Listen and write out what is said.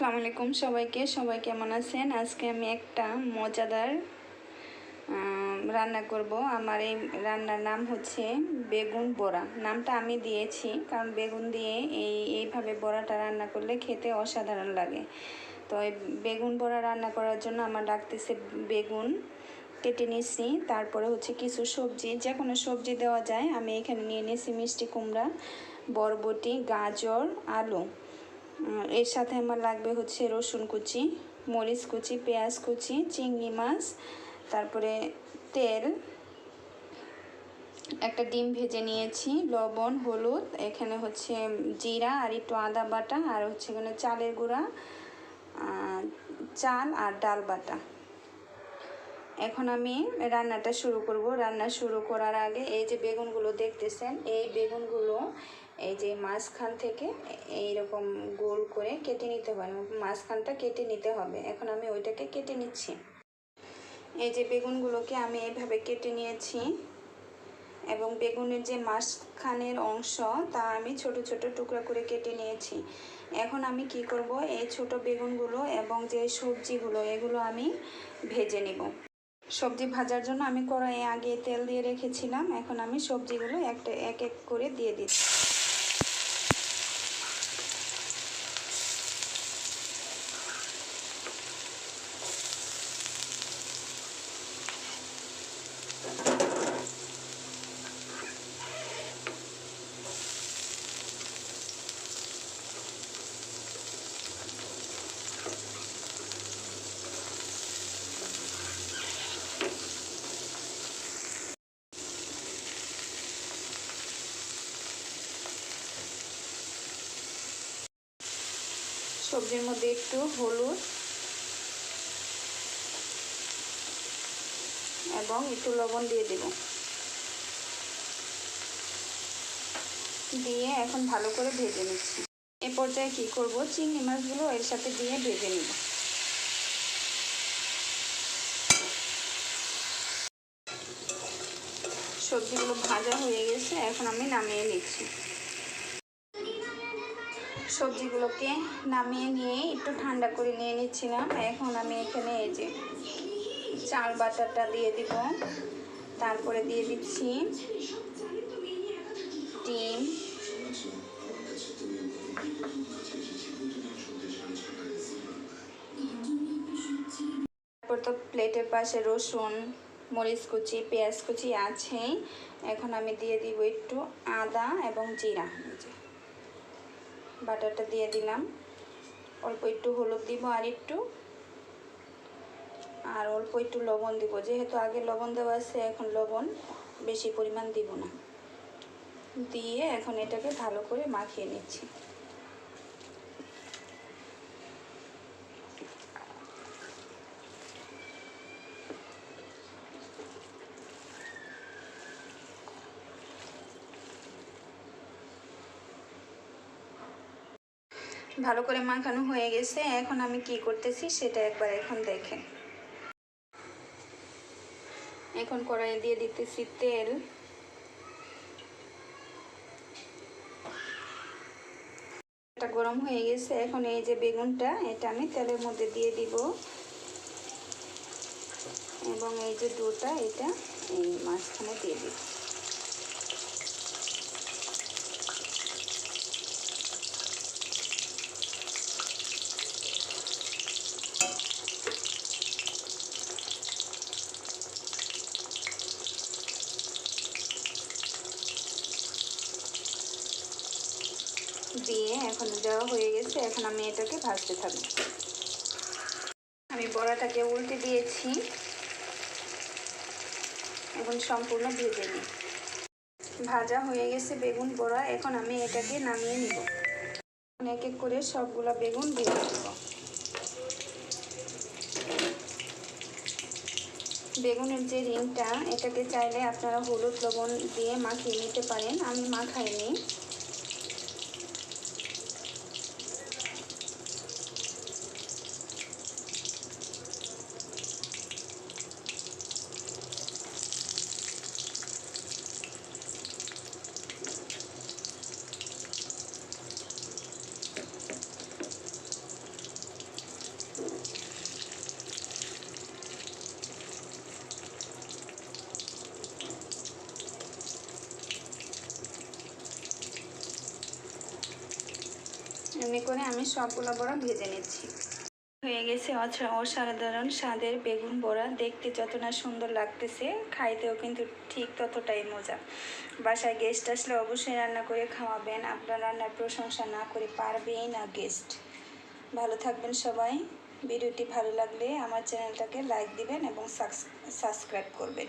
আসসালামু আলাইকুম সবাইকে। সবাই কেমন আছেন? আজকে আমি একটা মজাদার রান্না করব। আমার এই রান্নার নাম হচ্ছে বেগুন বড়া। নামটা আমি দিয়েছি কারণ বেগুন দিয়ে এইভাবে বড়াটা রান্না করলে খেতে অসাধারণ লাগে। তো এই বেগুন বড়া রান্না করার জন্য আমার লাগতেছে বেগুন কেটে নিয়েছি, তারপরে হচ্ছে কিছু সবজি, যে কোনো সবজি দেওয়া যায়। আমি এখানে নিয়ে নিয়েছি মিষ্টি কুমড়া, বরবটি, গাজর, আলু। এর সাথে আমার লাগবে হচ্ছে রসুন কুচি, মরিচ কুচি, পেঁয়াজ কুচি, চিংড়ি মাছ, তারপরে তেল, একটা ডিম ভেজে নিয়েছি, লবণ, হলুদ, এখানে হচ্ছে জিরা আর একটু আদা বাটা, আর হচ্ছে এখানে চালের গুঁড়া, চাল আর ডাল বাটা। এখন আমি রান্নাটা শুরু করব। রান্না শুরু করার আগে এই যে বেগুনগুলো দেখতেছেন, এই বেগুনগুলো এই যে মাঝখান থেকে এইরকম গোল করে কেটে নিতে হবে, মাঝখানটা কেটে নিতে হবে। এখন আমি ওইটাকে কেটে নিচ্ছি। এই যে বেগুনগুলোকে আমি এইভাবে কেটে নিয়েছি এবং বেগুনের যে মাঝখানের অংশ তা আমি ছোট ছোট টুকরা করে কেটে নিয়েছি। এখন আমি কি করব, এই ছোট বেগুনগুলো এবং যে সবজিগুলো এগুলো আমি ভেজে নেব। সবজি ভাজার জন্য আমি কড়াইয়ে আগে তেল দিয়ে রেখেছিলাম। এখন আমি সবজিগুলো এক এক করে দিয়ে দিচ্ছি। সবজির মধ্যে একটু হলুদ এবং একটু লবণ দিয়ে দেব, দিয়ে এখন ভালো করে ভেজে নিচ্ছি। এ পর্যায়ে কি করব, চিংড়ি মাছগুলো এর সাথে দিয়ে ভেজে নেব। সবজিগুলো ভাজা হয়ে গেছে, এখন আমি নামিয়ে নিচ্ছি। সবজিগুলোকে নামিয়ে নিয়ে একটু ঠান্ডা করে নিয়ে নিচ্ছিলাম। এখন আমি এখানে এই যে চাল বাটাটা দিয়ে দিব, তারপরে দিয়ে দিচ্ছি ডিম, তারপর তো প্লেটের পাশে রসুন, মরিচ কুচি, পেঁয়াজ কুচি আছেই। এখন আমি দিয়ে দিব একটু আদা এবং জিরা, বাটারটা দিয়ে দিলাম। অল্প একটু হলুদ দিব আর অল্প একটু লবণ দিব। যেহেতু আগে লবণ দেওয়া আছে, এখন লবণ বেশি পরিমাণ দিব না। দিয়ে এখন এটাকে ভালো করে মাখিয়ে নিচ্ছি। ভালো করে মাখানো হয়ে গেছে। এখন আমি কি করতেছি সেটা একবার এখন দেখেন। এখন কড়াইয়ে দিয়ে দিতেছি তেল, এটা গরম হয়ে গেছে। এখন এই যে বেগুনটা, এটা আমি তেলের মধ্যে দিয়ে দিব এবং এই যে ডোটা এটা এই মাঝখানে দিয়ে দিব। দিয়ে এখন দেওয়া হয়ে গেছে। এখন আমি এটাকে ভাজতে থাকবো। আমি বড়াটাকে উল্টে দিয়েছি, এখন সম্পূর্ণ ভেজে নিই। ভাজা হয়ে গেছে বেগুন বড়া। এখন আমি এটাকে নামিয়ে নিব। এক এক করে সবগুলা বেগুন দিয়ে দেব। বেগুনের যে রিংটা, এটাকে চাইলে আপনারা হলুদ লবণ দিয়ে মাখিয়ে নিতে পারেন, আমি মাখাইনি। করে আমি সবগুলো বড়া ভেজে নিচ্ছি। হয়ে গেছে অসাধারণ স্বাদের বেগুন বড়া। দেখতে যত না সুন্দর লাগতেছে, খাইতেও কিন্তু ঠিক ততটাই মজা। বাসায় গেস্ট আসলে অবশ্যই রান্না করে খাওয়াবেন। আপনার রান্নার প্রশংসা না করে পারবেই না গেস্ট। ভালো থাকবেন সবাই। ভিডিওটি ভালো লাগলে আমার চ্যানেলটাকে লাইক দিবেন এবং সাবস্ক্রাইব করবেন।